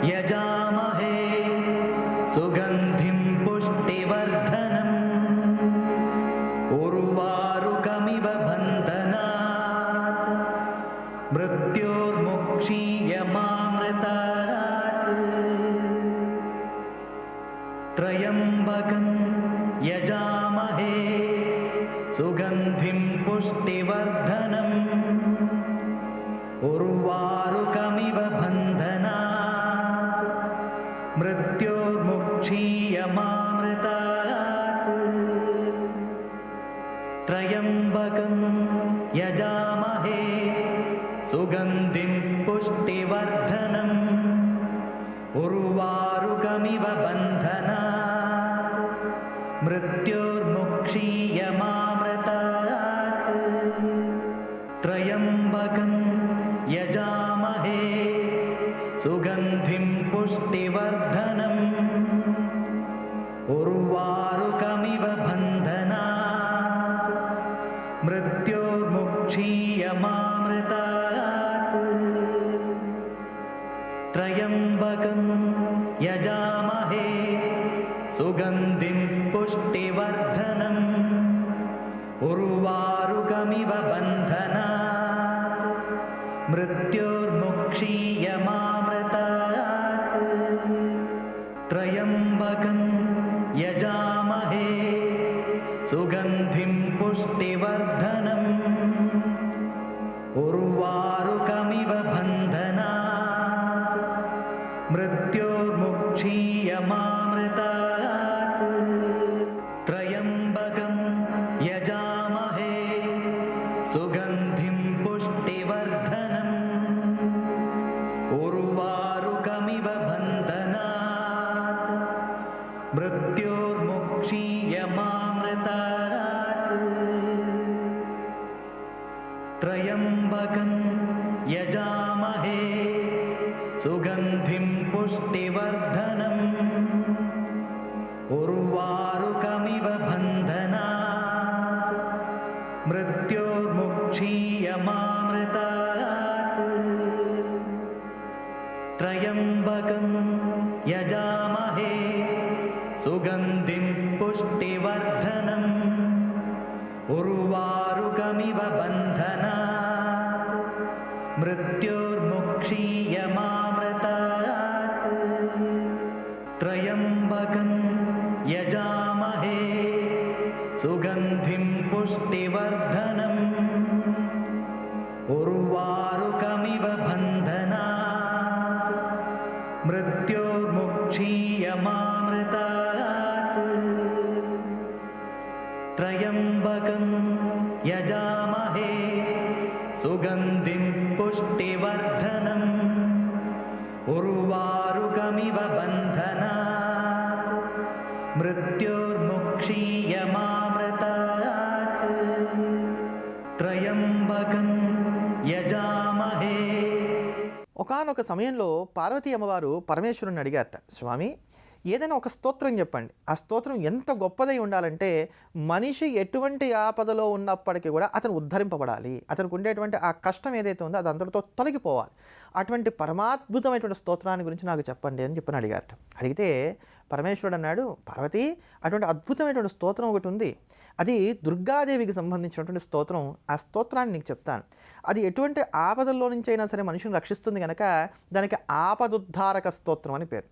यजामहे सुगन्धिं पुष्टिवर्धनम् उर्वारुकमिव बन्धनात् मृत्योर्मुक्षीयमामृतात् त्र्यम्बकं यजामहे सुगन्धिं पुष्टिवर्धनम् उर्वारुकमिव बन्धनात् मृत्योर्मुक्षीयमामृतात् त्र्यम्बकं यजामहे सुगन्धिं पुष्टिवर्धनम् उर्वारुकमिव बन्धनात् मृत्योर्मुक्षीयमामृतात् त्र्यम्बकं यजामहे सुगन्धिं पुष्टिवर्धनम् उर्वारुकमिव बन्धनात् मृत्योर्मुक्षीयमामृतात् त्र्यम्बकं यजामहे सुगन्धिं पुष्टिवर्धनम् उर्वारुकमिव बन्धनात् मृत्योर्मुक्षीयमामृतात् त्र्यम्बकं यजामहे सुगन्धिं पुष्टिवर्धनम् उर्वारुकमिव बन्धनात् मृत्योर्मुक्षीयमामृतात् त्र्यम्बकं यजामहे सुगन्धिं पुष्टिवर्धनम् उर्वारुकमिव बन्धनात् मृत्योर्मुक्षीयमामृतात् त्र्यम्बकं यजामहे सुगन्धिं पुष्टिवर्धनम् उर्वारुकमिव बन्धनात् मृत्योर्मुक्षीयमामृतात् त्र्यम्बकं यजामहे सुगन्धिं पुष्टिवर्धनम् उर्वारुकमिव बन्धनात् मृत्योर्मुक्षीयमामृतात् त्र्यम्बकं यजामहे सुगन्धिं पुष्टिवर्धनम् उर्वारुकमिव बन्धनात् मृत्योर्मुक्षीयमामृतात् त्र्यम्बकं यजामहे सुगन्धिं पुष्टिवर्धनम् उर्वारुकमिव बन्धनात् मृत्योर्मुक्षीयमामृतात् त्र्यम्बकं యజామహే. ఒకానొక సమయంలో పార్వతీ అమ్మవారు పరమేశ్వరుని అడిగారట, స్వామి ఏదైనా ఒక స్తోత్రం చెప్పండి, ఆ స్తోత్రం ఎంత గొప్పదై ఉండాలంటే మనిషి ఎటువంటి ఆపదలో ఉన్నప్పటికీ కూడా అతను ఉద్ధరింపబడాలి, అతనికి ఉండేటువంటి ఆ కష్టం ఏదైతే ఉందో అది అందరితో తొలగిపోవాలి, అటువంటి పరమాద్భుతమైనటువంటి స్తోత్రాన్ని గురించి నాకు చెప్పండి అని చెప్పని అడిగారట. అడిగితే పరమేశ్వరుడు అన్నాడు, పార్వతి అటువంటి అద్భుతమైనటువంటి స్తోత్రం ఒకటి ఉంది, అది దుర్గాదేవికి సంబంధించినటువంటి స్తోత్రం, ఆ స్తోత్రాన్ని నీకు చెప్తాను. అది ఎటువంటి ఆపదల్లో నుంచి అయినా సరే మనిషిని రక్షిస్తుంది కనుక దానికి ఆపదుద్ధారక స్తోత్రం అని పేరు.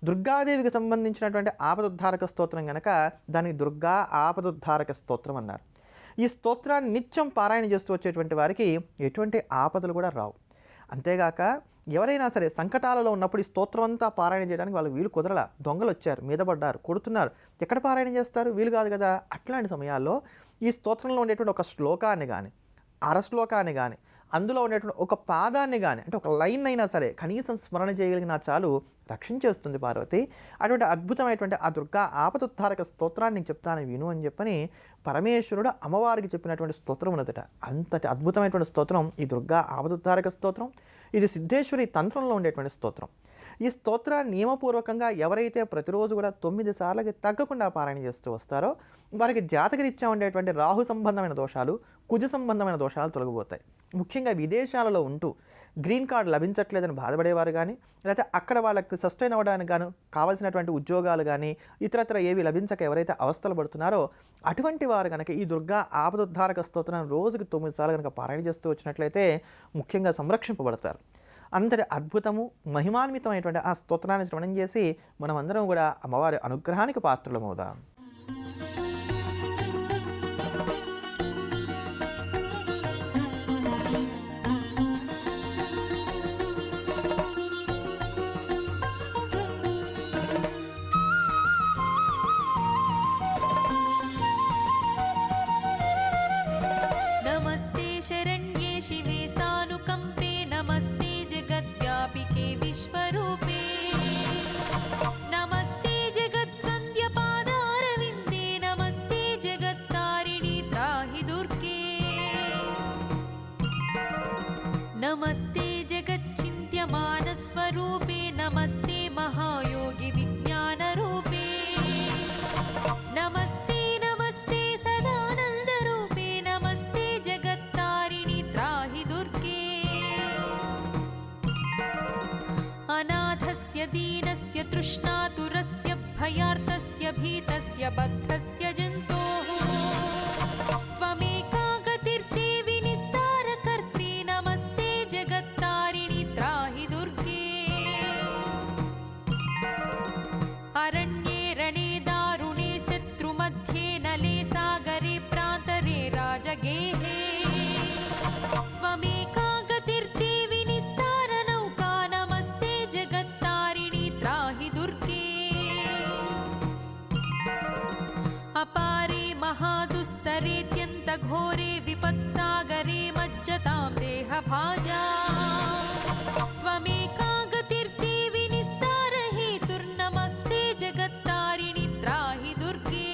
దుర్గాదేవికి సంబంధించినటువంటి ఆపదుద్ధారక స్తోత్రం కనుక దానికి దుర్గా ఆపదుద్ధారక స్తోత్రం అన్నారు. ఈ స్తోత్రాన్ని నిత్యం పారాయణ చేస్తూ వచ్చేటువంటి వారికి ఎటువంటి ఆపదలు కూడా రావు. అంతేగాక ఎవరైనా సరే సంకటాలలో ఉన్నప్పుడు ఈ స్తోత్రం అంతా పారాయణ చేయడానికి వాళ్ళు వీలు కుదరలా, దొంగలు వచ్చారు, మీద పడ్డారు, కొడుతున్నారు, ఎక్కడ పారాయణ చేస్తారు, వీలు కాదు కదా. అట్లాంటి సమయాల్లో ఈ స్తోత్రంలో ఉండేటువంటి ఒక శ్లోకాన్ని కానీ అర శ్లోకాన్ని కానీ అందులో ఉండేటువంటి ఒక పాదాన్ని కానీ అంటే ఒక లైన్ అయినా సరే కనీసం స్మరణ చేయగలిగినా చాలు రక్షించేస్తుంది పార్వతి. అటువంటి అద్భుతమైనటువంటి ఆ దుర్గా ఆపదుద్ధారక స్తోత్రాన్ని నీకు చెప్తాను విను అని చెప్పని పరమేశ్వరుడు అమ్మవారికి చెప్పినటువంటి స్తోత్రం ఉన్నదట. అంతటి అద్భుతమైనటువంటి స్తోత్రం ఈ దుర్గా ఆపదుద్ధారక స్తోత్రం. ఇది సిద్ధేశ్వరి తంత్రంలో ఉండేటువంటి స్తోత్రం. ఈ స్తోత్రాన్ని నియమపూర్వకంగా ఎవరైతే ప్రతిరోజు కూడా 9 సార్లకి తగ్గకుండా పారాయణ చేస్తూ వస్తారో వారికి జాతకరీత్యా ఉండేటువంటి రాహు సంబంధమైన దోషాలు, కుజ సంబంధమైన దోషాలు తొలగిపోతాయి. ముఖ్యంగా విదేశాలలో ఉంటూ గ్రీన్ కార్డ్ లభించట్లేదని బాధపడేవారు కానీ, లేకపోతే అక్కడ వాళ్ళకి సస్టైన్ అవ్వడానికి గాను కావాల్సినటువంటి ఉద్యోగాలు కానీ ఇతరత్ర ఏవి లభించక ఎవరైతే అవస్థలు పడుతున్నారో అటువంటి వారు కనుక ఈ దుర్గా ఆపదుద్ధారక స్తోత్రాన్ని రోజుకి 9 సార్లు కనుక పారాయణ చేస్తూ వచ్చినట్లయితే ముఖ్యంగా సంరక్షింపబడతారు. అంతటి అద్భుతము మహిమాన్వితమైనటువంటి ఆ స్తోత్రాన్ని శ్రవణం చేసి మనమందరం కూడా అమ్మవారి అనుగ్రహానికి పాత్రులమవుదాం. नमस्ते शरण्ये शिवे सानुकम्पे नमस्ते जगद्व्यापिके विश्वरूपे नमस्ते जगद्वन्द्यपादारविन्दे नमस्ते जगत्तारिणि त्राहि दुर्गे नमस्ते जगच्चिन्त्यमानस्वरूपे नमस्ते महायोगि विज्ञानरूपे नमस्ते नमस्ते सदानन्दरूपे नमस्ते जगत्तारिणि त्राहि दुर्गे अनाथस्य दीनस्य तृष्णातुरस्य भयार्तस्य भीतस्य बद्धस्य जन्तोः त्वमेका गतिर्देवि निस्तारकर्त्री नमस्ते जगत्तारिणि त्राहि दुर्गे अरण्ये रणे दारुणे शत्रुमध्ये नले सागरे प्रान्तरे राजगेहे त्वमेका गतिर्देवि निस्तारनौका नमस्ते जगत्तारिणि त्राहि दुर्गे अपारे महादुस्तरेत्यन्तघोरे विपत्सागरे मज्जतां देहभाजा त्वमेका गतिर्देवि निस्तारहेतुर्नमस्ते जगत्तारिणि त्राहि दुर्गे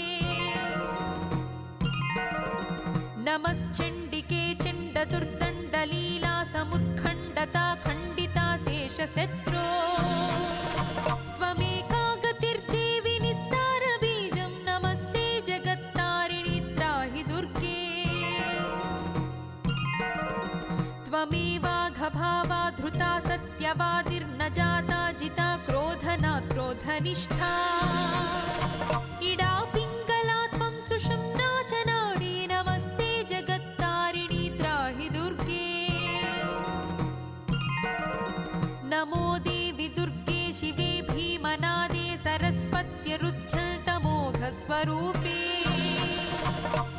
नमश्चण्डिके चण्डदुर्दण्डलीला समुत्खण्डता खण्डिता शेषशत्रो त्वमेका गतिर्देवि निस्तारबीजं नमस्ते जगत्तारिणि त्राहि दुर्गे त्वमेवाघभावा धृता सत्यवादिर्न जाता जिता क्रोधना क्रोधनिष्ठा इडा पिङ्गला त्वं सुषुम्ना च नाडी नमस्ते जगत्तारिणि त्राहि दुर्गे नमो देवि दुर्गे शिवे भीमनादे सरस्वत्यरुध्यल्तमोघस्वरूपे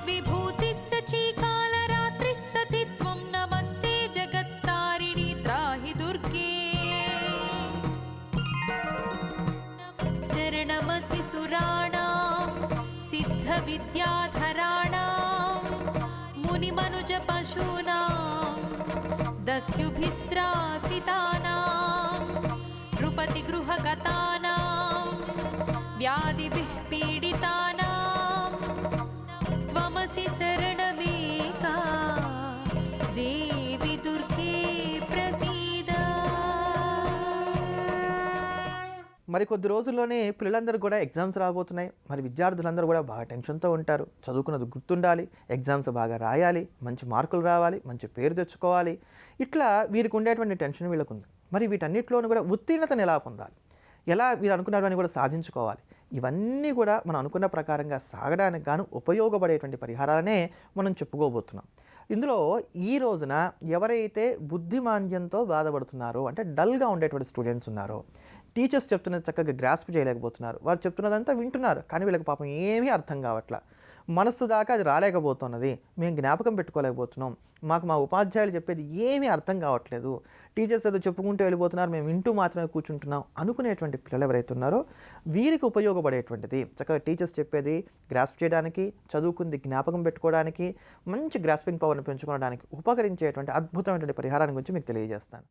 विभूतिः सचीकालरात्रिः सति त्वं नमस्ते जगत्तारिणि त्राहि दुर्गे शरणमसि सुराणां सिद्धविद्याधराणां मुनिमनुजपशूनां दस्युभिस्त्रासितानां नृपतिगृहगतानां व्याधिभिः पीडितानां त्वमसि शरणमेका देवि दुर्गे प्रसीद మరి కొద్ది రోజుల్లోనే పిల్లలందరూ కూడా ఎగ్జామ్స్ రాబోతున్నాయి. మరి విద్యార్థులందరూ కూడా బాగా టెన్షన్తో ఉంటారు. చదువుకున్నది గుర్తుండాలి, ఎగ్జామ్స్ బాగా రాయాలి, మంచి మార్కులు రావాలి, మంచి పేరు తెచ్చుకోవాలి. ఇట్లా వీరికి ఉండేటువంటి టెన్షన్ వీళ్ళకు ఉంది. మరి వీటన్నిటిలోనూ కూడా ఉత్తీర్ణతను ఎలా పొందాలి, ఎలా వీరు అనుకున్నవన్నీ కూడా సాధించుకోవాలి, ఇవన్నీ కూడా మనం అనుకున్న ప్రకారంగా సాగడానికి గాను ఉపయోగపడేటువంటి పరిహారాలనే మనం చెప్పుకోబోతున్నాం. ఇందులో ఈ రోజున ఎవరైతే బుద్ధిమాంద్యంతో బాధపడుతున్నారో, అంటే డల్గా ఉండేటువంటి స్టూడెంట్స్ ఉన్నారో, టీచర్స్ చెప్తున్నది చక్కగా గ్రాస్ప్ చేయలేకపోతున్నారు, వారు చెప్తున్నదంతా వింటున్నారు కానీ వీళ్ళకి పాపం ఏమీ అర్థం కావట్లా, మనస్సు దాకా అది రాలేకపోతున్నది, మేము జ్ఞాపకం పెట్టుకోలేకపోతున్నాం, మాకు మా ఉపాధ్యాయులు చెప్పేది ఏమీ అర్థం కావట్లేదు, టీచర్స్ ఏదో చెప్పుకుంటూ వెళ్ళిపోతున్నారు, మేము వింటూ మాత్రమే కూర్చుంటున్నాం అనుకునేటువంటి పిల్లలు ఎవరైతే ఉన్నారో వీరికి ఉపయోగపడేటువంటిది చక్కగా టీచర్స్ చెప్పేది గ్రాస్ప్ చేయడానికి, చదువుకుంది జ్ఞాపకం పెట్టుకోవడానికి, మంచి గ్రాస్పింగ్ పవర్ని పెంచుకోవడానికి ఉపకరించేటువంటి అద్భుతమైనటువంటి పరిహారాన్ని గురించి మీకు తెలియజేస్తాను.